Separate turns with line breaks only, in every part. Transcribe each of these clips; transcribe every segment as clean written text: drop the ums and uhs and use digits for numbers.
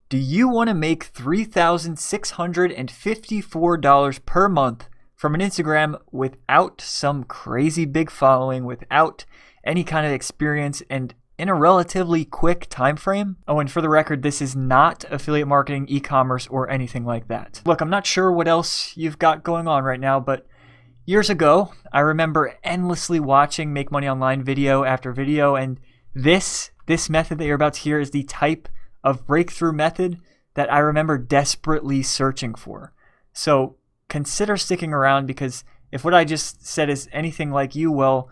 Do you want to make $3,654 per month from an Instagram without some crazy big following, without any kind of experience, and in a relatively quick time frame? Oh, and for the record, this is not affiliate marketing, e-commerce, or anything like that. Look, I'm not sure what else you've got going on right now, but years ago, I remember endlessly watching Make Money Online video after video, and this method that you're about to hear is the type of breakthrough method that I remember desperately searching for. So consider sticking around, because if what I just said is anything like you, well,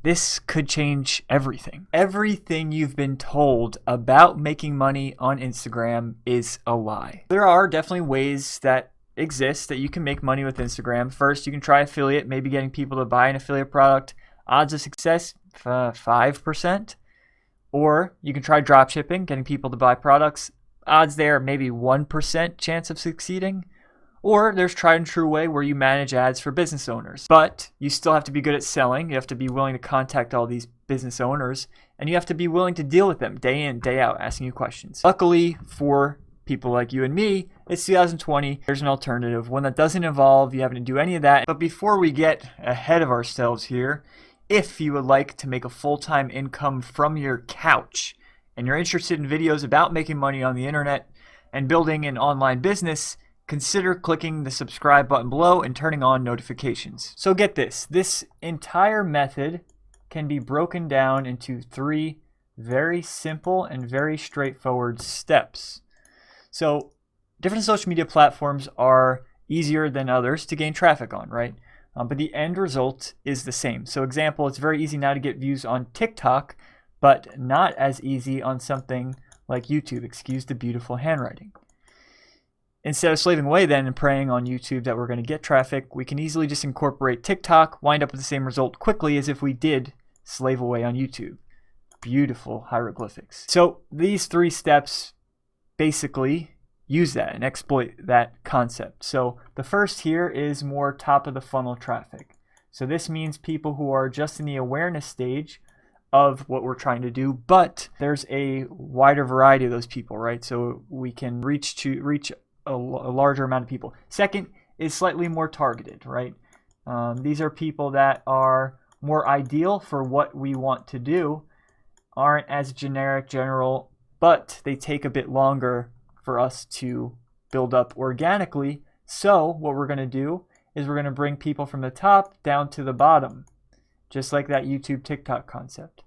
this could change everything. Everything you've been told about making money on Instagram is a lie. There are definitely ways that exist that you can make money with Instagram. First, you can try affiliate, maybe getting people to buy an affiliate product. Odds of success, 5%. Or you can try drop shipping, getting people to buy products. Odds there, maybe 1% chance of succeeding. Or there's tried and true way where you manage ads for business owners. But you still have to be good at selling. You have to be willing to contact all these business owners, and you have to be willing to deal with them day in, day out, asking you questions. Luckily for people like you and me, it's 2020. There's an alternative, one that doesn't involve you having to do any of that. But before we get ahead of ourselves here, if you would like to make a full-time income from your couch and you're interested in videos about making money on the internet and building an online business, consider clicking the subscribe button below and turning on notifications. So get this. This entire method can be broken down into 3 very simple and very straightforward steps. So different social media platforms are easier than others to gain traffic on, right? But the end result is the same. So example, it's very easy now to get views on TikTok, but not as easy on something like YouTube. Excuse the beautiful handwriting. Instead of slaving away then and praying on YouTube that we're going to get traffic, we can easily just incorporate TikTok, wind up with the same result quickly as if we did slave away on YouTube. Beautiful hieroglyphics. So these 3 steps basically use that and exploit that concept. So the first here is more top of the funnel traffic. So this means people who are just in the awareness stage of what we're trying to do, but there's a wider variety of those people, right? So we can reach a larger amount of people. Second is slightly more targeted, right? These are people that are more ideal for what we want to do, aren't as general, but they take a bit longer for us to build up organically. So what we're going to do is we're going to bring people from the top down to the bottom, just like that YouTube TikTok concept.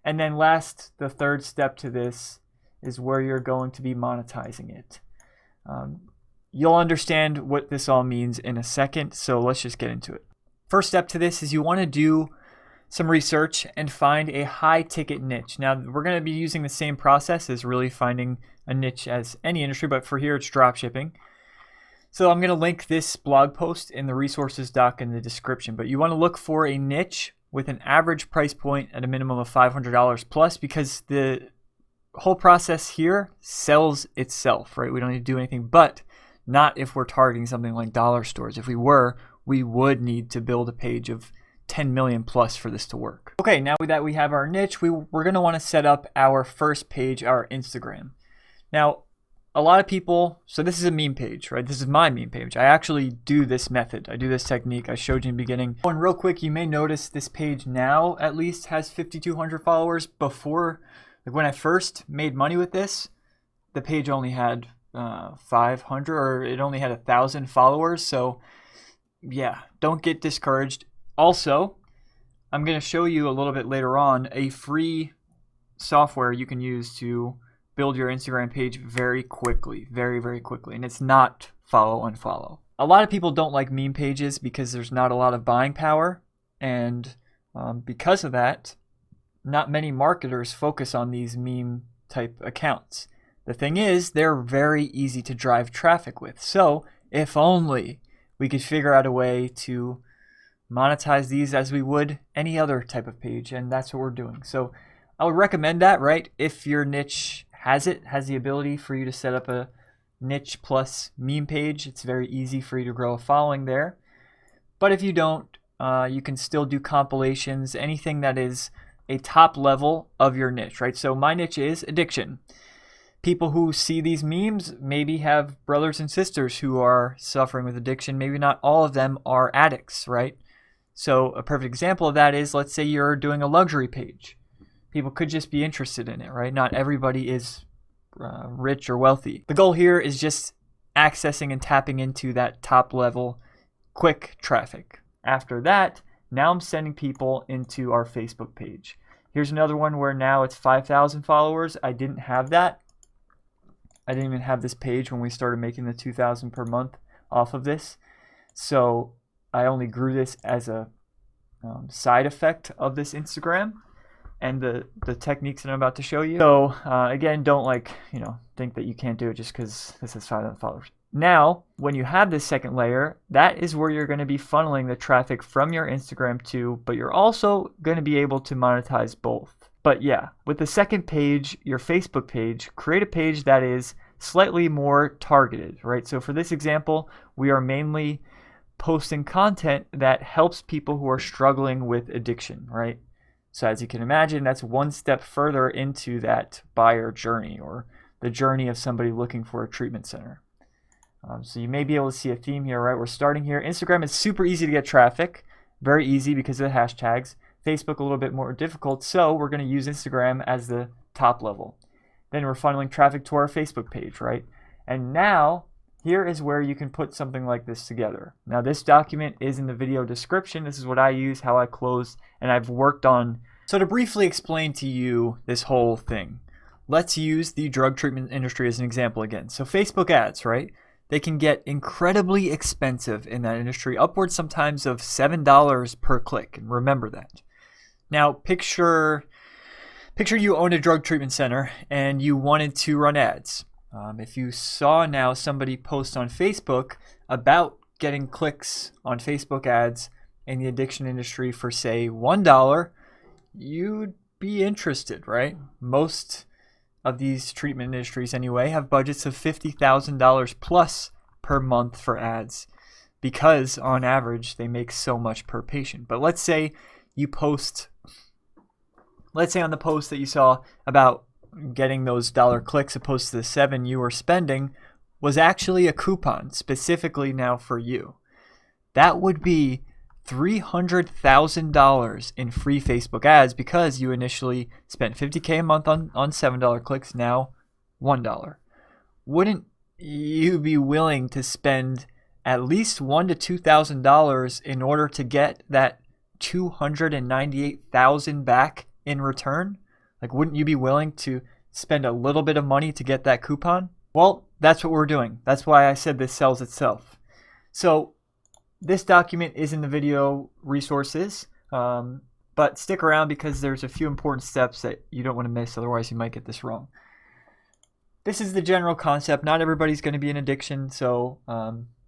And then last, the third step to this is where you're going to be monetizing it. You'll understand what this all means in a second, so let's just get into it. First step to this is you want to do some research and find a high ticket niche. Now we're going to be using the same process as really finding a niche as any industry, but for here it's dropshipping. So I'm going to link this blog post in the Resources Doc in the description, but you want to look for a niche with an average price point at a minimum of $500 plus, because the whole process here sells itself, right? We don't need to do anything, but not if we're targeting something like dollar stores. If we were, we would need to build a page of 10 million plus for this to work. Okay, now that we have our niche, we're going to want to set up our first page, our Instagram. Now, a lot of people, so this is a meme page, right? This is my meme page. I actually do this method. I do this technique I showed you in the beginning. And real quick, you may notice this page now at least has 5,200 followers. Before, like when I first made money with this, the page only had 500, or it only had 1,000 followers. So yeah, don't get discouraged. Also, I'm going to show you a little bit later on a free software you can use to build your Instagram page very quickly, very, very quickly. And it's not follow, unfollow. A lot of people don't like meme pages because there's not a lot of buying power. And because of that, not many marketers focus on these meme type accounts. The thing is, they're very easy to drive traffic with. So if only we could figure out a way to monetize these as we would any other type of page, and that's what we're doing. So I would recommend that, right? If your niche has the ability for you to set up a niche plus meme page, it's very easy for you to grow a following there. But if you don't, you can still do compilations, anything that is a top level of your niche, right? So my niche is addiction. People who see these memes maybe have brothers and sisters who are suffering with addiction. Maybe not all of them are addicts, right? So a perfect example of that is, let's say you're doing a luxury page. People could just be interested in it, right? Not everybody is rich or wealthy. The goal here is just accessing and tapping into that top level quick traffic. After that, now I'm sending people into our Facebook page. Here's another one where now it's 5,000 followers. I didn't have that. I didn't even have this page when we started making the 2,000 per month off of this. So I only grew this as a side effect of this Instagram and the techniques that I'm about to show you. So again, don't think that you can't do it just because this has 5,000 followers. Now, when you have this second layer, that is where you're going to be funneling the traffic from your Instagram to, but you're also going to be able to monetize both. But yeah, with the second page, your Facebook page, create a page that is slightly more targeted, right? So for this example, we are mainly posting content that helps people who are struggling with addiction, right? So as you can imagine, that's one step further into that buyer journey, or the journey of somebody looking for a treatment center. So you may be able to see a theme here, right? We're starting here. Instagram is super easy to get traffic, very easy because of the hashtags. Facebook a little bit more difficult, so we're going to use Instagram as the top level. Then we're funneling traffic to our Facebook page, right? And now, here is where you can put something like this together. Now this document is in the video description. This is what I use, how I close, and I've worked on. So to briefly explain to you this whole thing, let's use the drug treatment industry as an example again. So Facebook ads, right? They can get incredibly expensive in that industry, upwards sometimes of $7 per click, and remember that. Now picture you own a drug treatment center and you wanted to run ads. If you saw now somebody post on Facebook about getting clicks on Facebook ads in the addiction industry for say $1, you'd be interested, right? Most of these treatment industries anyway have budgets of $50,000 plus per month for ads, because on average they make so much per patient. But let's say on the post that you saw about getting those dollar clicks opposed to the $7 you were spending was actually a coupon specifically now for you. That would be $300,000 in free Facebook ads because you initially spent $50K a month on $7 clicks, now $1. Wouldn't you be willing to spend at least $1,000 to $2,000 in order to get that $298,000 back in return? Like, wouldn't you be willing to spend a little bit of money to get that coupon? Well, that's what we're doing. That's why I said this sells itself. So this document is in the video resources, but stick around because there's a few important steps that you don't want to miss, otherwise you might get this wrong. This is the general concept. Not everybody's going to be in addiction, so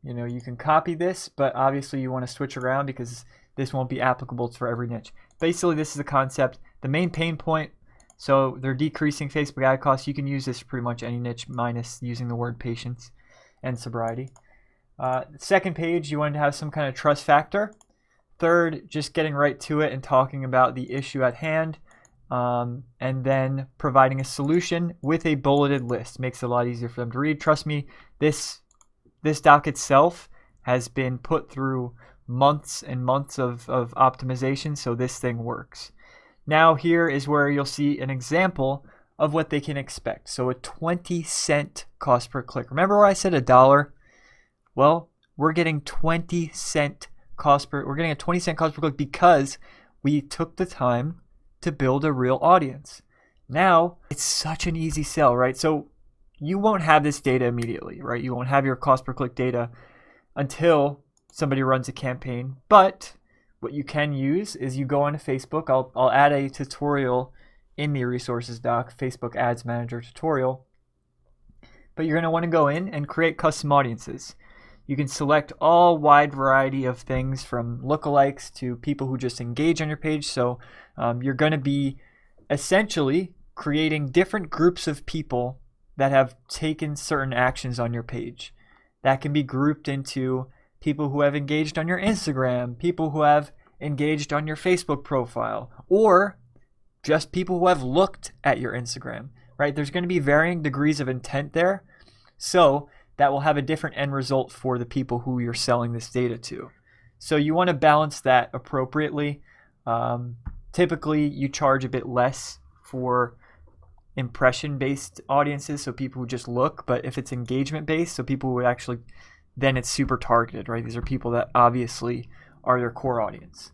you can copy this, but obviously you want to switch around because this won't be applicable for every niche. Basically, this is the concept. The main pain point, so they're decreasing Facebook ad costs. You can use this for pretty much any niche minus using the word patience and sobriety. Second page, you wanted to have some kind of trust factor. Third, just getting right to it and talking about the issue at hand, and then providing a solution with a bulleted list. Makes it a lot easier for them to read. Trust me, this doc itself has been put through months and months of optimization, so this thing works. Now here is where you'll see an example of what they can expect. So a 20-cent cost per click. Remember where I said $1? Well, we're getting 20-cent cost per. We're getting a 20-cent cost per click because we took the time to build a real audience. Now it's such an easy sell, right? So you won't have this data immediately, right? You won't have your cost per click data until somebody runs a campaign. But what you can use is you go onto Facebook. I'll add a tutorial in the Resources Doc, Facebook Ads Manager tutorial. But you're going to want to go in and create custom audiences. You can select all wide variety of things from lookalikes to people who just engage on your page. So you're going to be essentially creating different groups of people that have taken certain actions on your page. That can be grouped into people who have engaged on your Instagram, people who have engaged on your Facebook profile, or just people who have looked at your Instagram. right? There's going to be varying degrees of intent there. So that will have a different end result for the people who you're selling this data to. So you want to balance that appropriately. Typically, you charge a bit less for impression-based audiences, so people who just look. But if it's engagement-based, so people who actually, then it's super targeted, right? These are people that obviously are your core audience.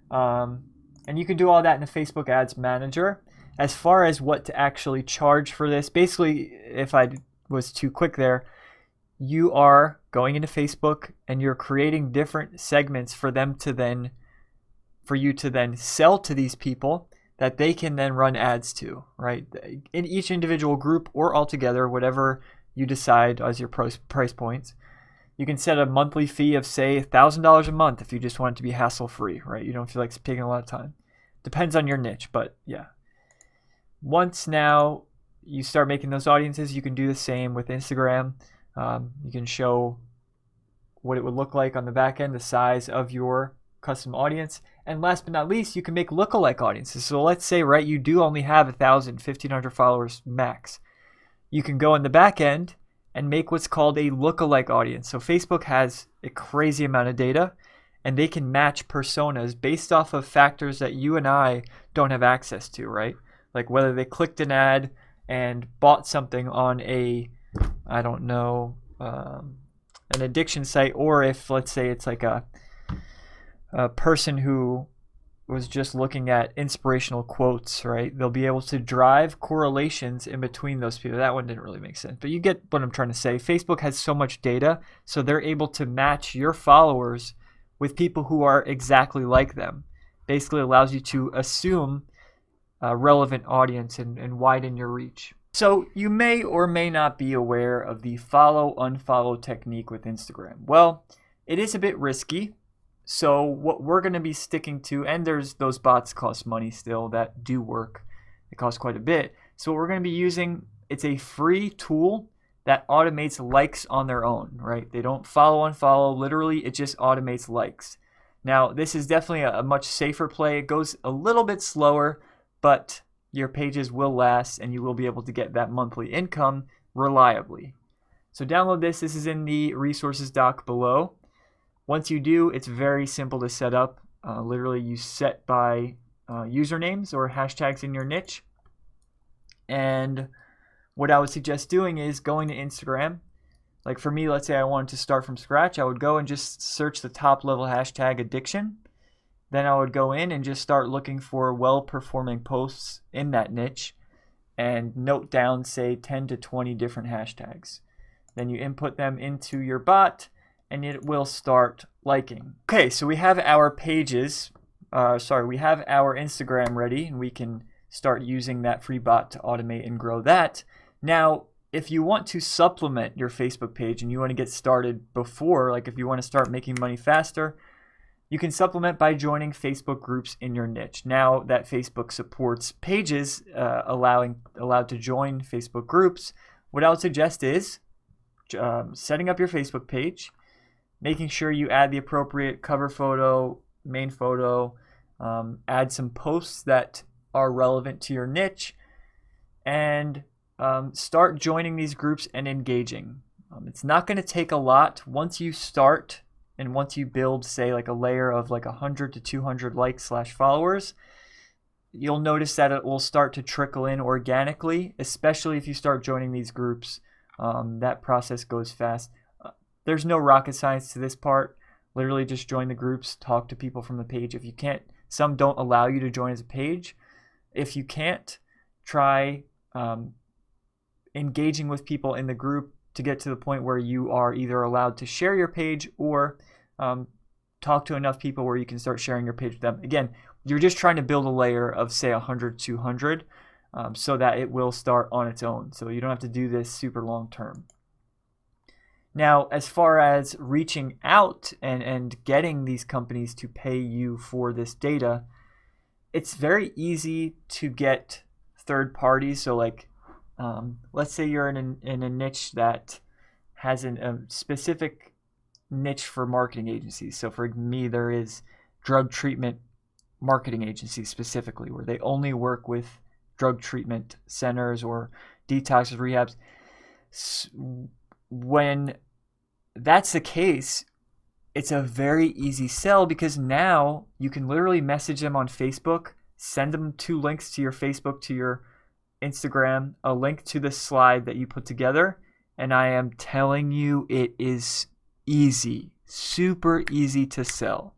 And you can do all that in the Facebook Ads Manager. As far as what to actually charge for this, basically, if I was too quick there, you are going into Facebook and you're creating different segments for you to then sell to these people that they can then run ads to, right? In each individual group or altogether, whatever you decide as your price points. You can set a monthly fee of, say, $1,000 a month if you just want it to be hassle-free, right? You don't feel like it's taking a lot of time. Depends on your niche, but yeah. Once now you start making those audiences, you can do the same with Instagram. You can show what it would look like on the back end, the size of your custom audience. And last but not least, you can make lookalike audiences. So let's say, right, you do only have 1,000, 1,500 followers max. You can go in the back end and make what's called a lookalike audience. So Facebook has a crazy amount of data, and they can match personas based off of factors that you and I don't have access to, right? Like whether they clicked an ad and bought something on I don't know, an addiction site, or if, let's say, it's like a person who was just looking at inspirational quotes, right? They'll be able to drive correlations in between those people. That one didn't really make sense, but you get what I'm trying to say. Facebook has so much data, so they're able to match your followers with people who are exactly like them. Basically allows you to assume a relevant audience and widen your reach. So you may or may not be aware of the follow-unfollow technique with Instagram. Well, it is a bit risky. So what we're going to be sticking to, and there's those bots cost money still that do work. It costs quite a bit. So what we're going to be using, it's a free tool that automates likes on their own, right? They don't follow-unfollow. Literally, it just automates likes. Now, this is definitely a much safer play. It goes a little bit slower, but your pages will last and you will be able to get that monthly income reliably. So download this. This is in the resources doc below. Once you do, it's very simple to set up. Literally, you set by usernames or hashtags in your niche. And what I would suggest doing is going to Instagram. Like for me, let's say I wanted to start from scratch. I would go and just search the top level hashtag addiction. Then I would go in and just start looking for well-performing posts in that niche and note down, say, 10 to 20 different hashtags. Then you input them into your bot and it will start liking. Okay, so we have our pages, we have our Instagram ready, and we can start using that free bot to automate and grow that. Now, if you want to supplement your Facebook page and you want to get started before, like if you want to start making money faster, you can supplement by joining Facebook groups in your niche. Now that Facebook supports pages allowed to join Facebook groups, what I would suggest is setting up your Facebook page, making sure you add the appropriate cover photo, main photo, add some posts that are relevant to your niche, and start joining these groups and engaging. It's not going to take a lot. Once you start and once you build, say, like a layer of like 100 to 200 likes / followers, you'll notice that it will start to trickle in organically, especially if you start joining these groups. That process goes fast. There's no rocket science to this part. Literally just join the groups, talk to people from the page. If you can't, some don't allow you to join as a page. If you can't, try engaging with people in the group to get to the point where you are either allowed to share your page or talk to enough people where you can start sharing your page with them. Again, you're just trying to build a layer of, say, 100, 200 so that it will start on its own. So you don't have to do this super long term. Now, as far as reaching out and getting these companies to pay you for this data, it's very easy to get third parties. So like, let's say you're in a niche that has a specific niche for marketing agencies. So for me, there is drug treatment marketing agencies specifically where they only work with drug treatment centers or detox rehabs. When that's the case, it's a very easy sell because now you can literally message them on Facebook, send them 2 links to your Facebook, to your Instagram, a link to the slide that you put together, and I am telling you, it is easy, super easy to sell.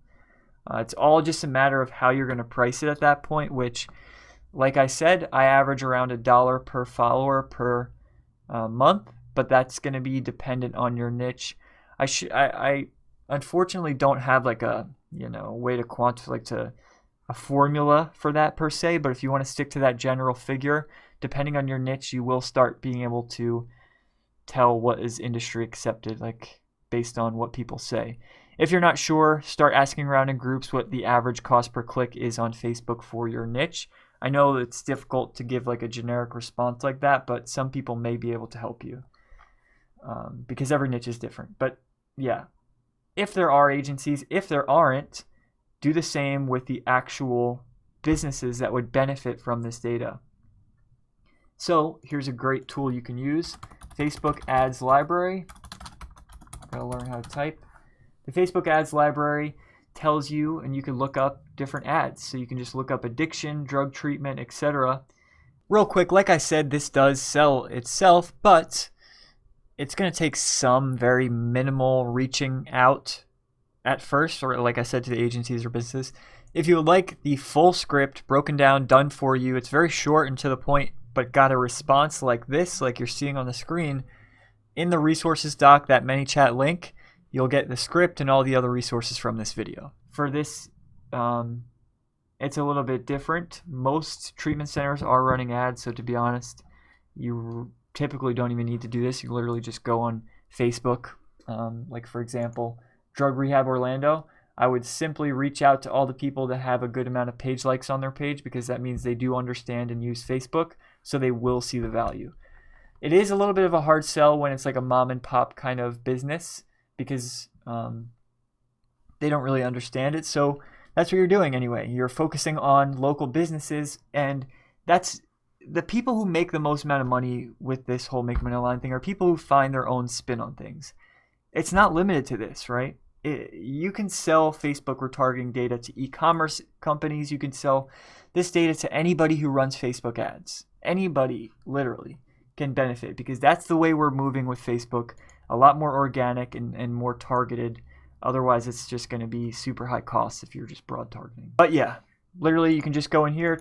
It's all just a matter of how you're going to price it at that point, which, like I said, I average around $1 per follower per month, but that's going to be dependent on your niche. I unfortunately don't have like a way to quantify a formula for that per se, but if you want to stick to that general figure, depending on your niche, you will start being able to tell what is industry accepted, like based on what people say. If you're not sure, start asking around in groups what the average cost per click is on Facebook for your niche. I know it's difficult to give like a generic response like that, but some people may be able to help you because every niche is different. But yeah, if there are agencies, if there aren't, do the same with the actual businesses that would benefit from this data. So here's a great tool you can use, Facebook Ads Library. Gotta learn how to type. The Facebook Ads Library tells you, and you can look up different ads. So you can just look up addiction, drug treatment, etc. Real quick, like I said, this does sell itself, but it's going to take some very minimal reaching out at first, or like I said, to the agencies or businesses. If you would like the full script broken down, done for you, it's very short and to the point, but got a response like this, like you're seeing on the screen, in the Resources Doc, that ManyChat link, you'll get the script and all the other resources from this video. For this, it's a little bit different. Most treatment centers are running ads, so to be honest, you typically don't even need to do this. You literally just go on Facebook, like for example, Drug Rehab Orlando. I would simply reach out to all the people that have a good amount of page likes on their page, because that means they do understand and use Facebook, so they will see the value. It is a little bit of a hard sell when it's like a mom and pop kind of business, because they don't really understand it. So that's what you're doing anyway. You're focusing on local businesses, and that's the people who make the most amount of money with this whole Make Money Online thing are people who find their own spin on things. It's not limited to this, right? You can sell Facebook retargeting data to e-commerce companies. You can sell this data to anybody who runs Facebook ads. Anybody, literally, can benefit, because that's the way we're moving with Facebook. A lot more organic and more targeted. Otherwise, it's just going to be super high cost if you're just broad targeting. But yeah, literally, you can just go in here,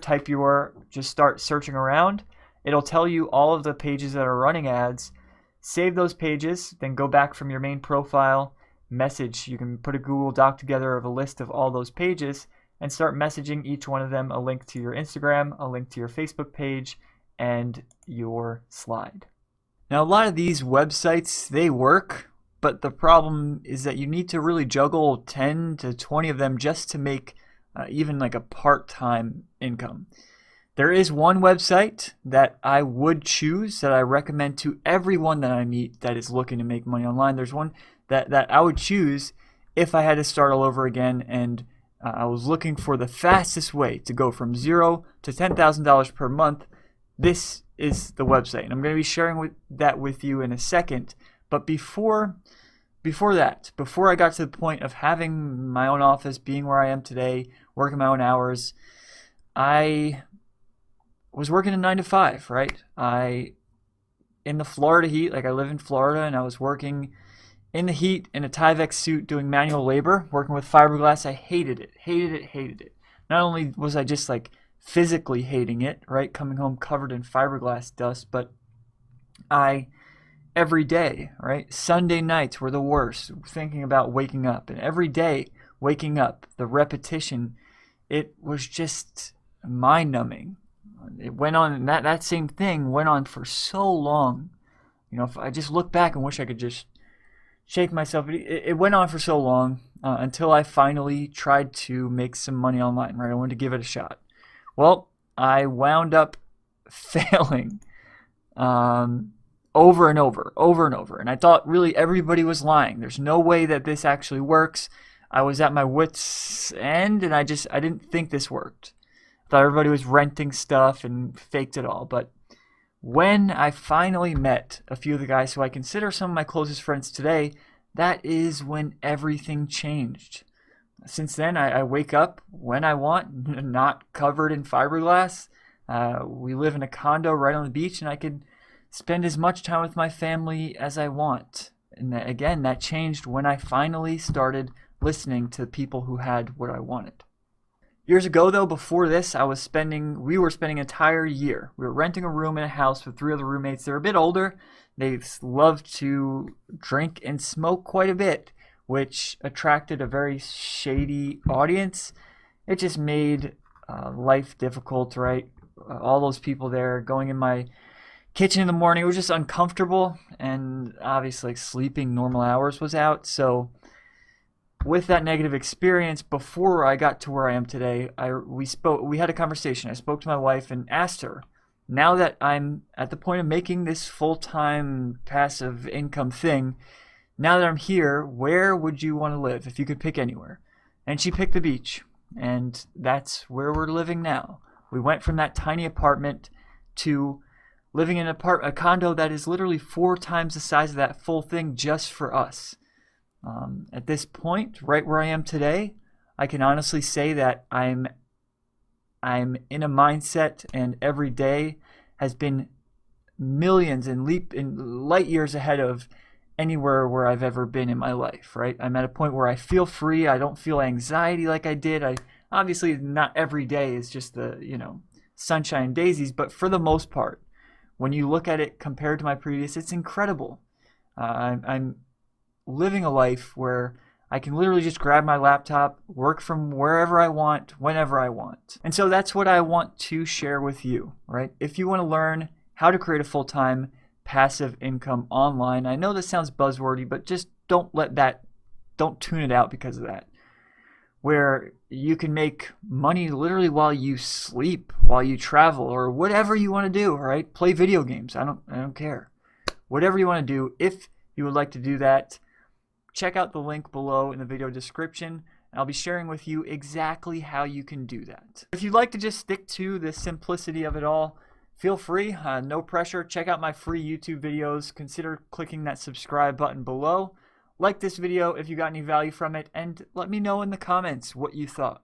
just start searching around. It'll tell you all of the pages that are running ads. Save those pages, then go back from your main profile, message. You can put a Google Doc together of a list of all those pages and start messaging each one of them a link to your Instagram, a link to your Facebook page, and your slide. Now, a lot of these websites, they work, but the problem is that you need to really juggle 10 to 20 of them just to make even like a part-time income. There is one website that I would choose, that I recommend to everyone that I meet that is looking to make money online. There's one that I would choose if I had to start all over again, and I was looking for the fastest way to go from $0 to $10,000 per month. This is the website, and I'm going to be sharing that with you in a second. But before I got to the point of having my own office, being where I am today, working my own hours, I was working a 9 to 5, right? In the Florida heat, like I live in Florida, and I was working in the heat in a Tyvek suit doing manual labor, working with fiberglass. I hated it. Not only was I just like physically hating it, right, coming home covered in fiberglass dust, but every day, right, Sunday nights were the worst, thinking about waking up, and every day waking up, the repetition, it was just mind-numbing. It went on, and that same thing went on for so long. If I just look back and wish I could just shake myself, it went on for so long until I finally tried to make some money online, right? I wanted to give it a shot. Well, I wound up failing over and over. And I thought really everybody was lying. There's no way that this actually works. I was at my wit's end, and I didn't think this worked. Thought everybody was renting stuff and faked it all. But when I finally met a few of the guys who I consider some of my closest friends today, that is when everything changed. Since then, I wake up when I want, not covered in fiberglass. We live in a condo right on the beach, and I can spend as much time with my family as I want. And again, that changed when I finally started listening to people who had what I wanted. Years ago, though, before this, we were spending an entire year. We were renting a room in a house with 3 other roommates. They're a bit older. They love to drink and smoke quite a bit, which attracted a very shady audience. It just made life difficult, right? All those people there going in my kitchen in the morning, it was just uncomfortable, and obviously sleeping normal hours was out. So with that negative experience, before I got to where I am today, we had a conversation. I spoke to my wife and asked her, now that I'm at the point of making this full-time passive income thing, now that I'm here, where would you want to live if you could pick anywhere? And she picked the beach, and that's where we're living now. We went from that tiny apartment to living in a condo that is literally 4 times the size of that full thing just for us. At this point, right where I am today, I can honestly say that I'm in a mindset, and every day has been millions and light years ahead of anywhere where I've ever been in my life, right? I'm at a point where I feel free. I don't feel anxiety like I did. Obviously not every day is just the, sunshine and daisies, but for the most part, when you look at it compared to my previous, it's incredible. I'm living a life where I can literally just grab my laptop, work from wherever I want, whenever I want. And so that's what I want to share with you, right? If you want to learn how to create a full-time passive income online, I know this sounds buzzwordy, but just don't tune it out because of that. Where you can make money literally while you sleep, while you travel, or whatever you want to do, right? Play video games. I don't care. Whatever you want to do, if you would like to do that, check out the link below in the video description. I'll be sharing with you exactly how you can do that. If you'd like to just stick to the simplicity of it all, feel free, no pressure. Check out my free YouTube videos. Consider clicking that subscribe button below. Like this video if you got any value from it, and let me know in the comments what you thought.